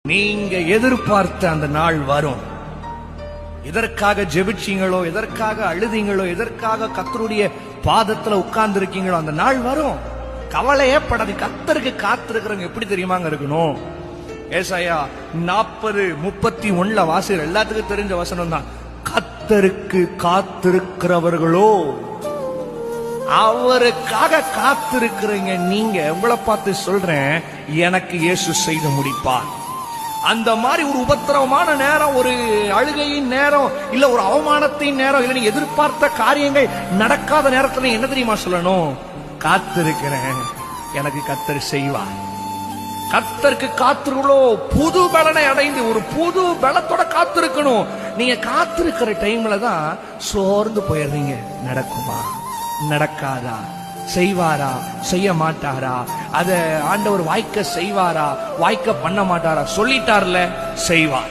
நீங்க எதிர்பார்த்த அந்த நாள் வரும். எதற்காக ஜெபிச்சீங்களோ, எதற்காக அழுதீங்களோ, எதற்காக கர்த்தருடைய பாதத்துல உட்கார்ந்து இருக்கீங்களோ அந்த நாள் வரும். கவலையே படாது. கர்த்தருக்கு காத்திருக்கிறவங்க எப்படி தெரியுமாங்க இருக்கணும்? ஏசாயா 40:31 வாசிக்கிற எல்லாத்துக்கும் தெரிஞ்ச வசனம் தான். கர்த்தருக்கு காத்திருக்கிறவர்களோ, அவருக்காக காத்திருக்கிறீங்க. நீங்க உங்களை பார்த்து சொல்றேன், எனக்கு இயேசு செய்து முடிப்பார். அந்த மாதிரி ஒரு உபத்திரவமான நேரம், ஒரு அழுகையின் நேரம், இல்ல ஒரு அவமானத்தின் நேரம், இல்ல நீ எதிர்பார்த்த காரியங்கள் நடக்காத நேரத்துல என்ன தெரியுமா சொல்லணும்? காத்திருக்கிறேன், எனக்கு கர்த்தர் செய்வார். கர்த்தருக்கு காத்திருக்கிறோ புது பலனை அடைந்து ஒரு புது பலத்தோட காத்திருக்கணும். நீங்க காத்திருக்கிற டைம்ல தான் சோர்ந்து போயிடுறீங்க. நடக்குமா, நடக்காதா, செய்வாரா, செய்ய மாட்டாரா, அத ஆண்டவர் வாய்க்க செய்வாரா, வாய்க்க பண்ண மாட்டாரா? சொல்லிட்டார்ல, செய்வார்.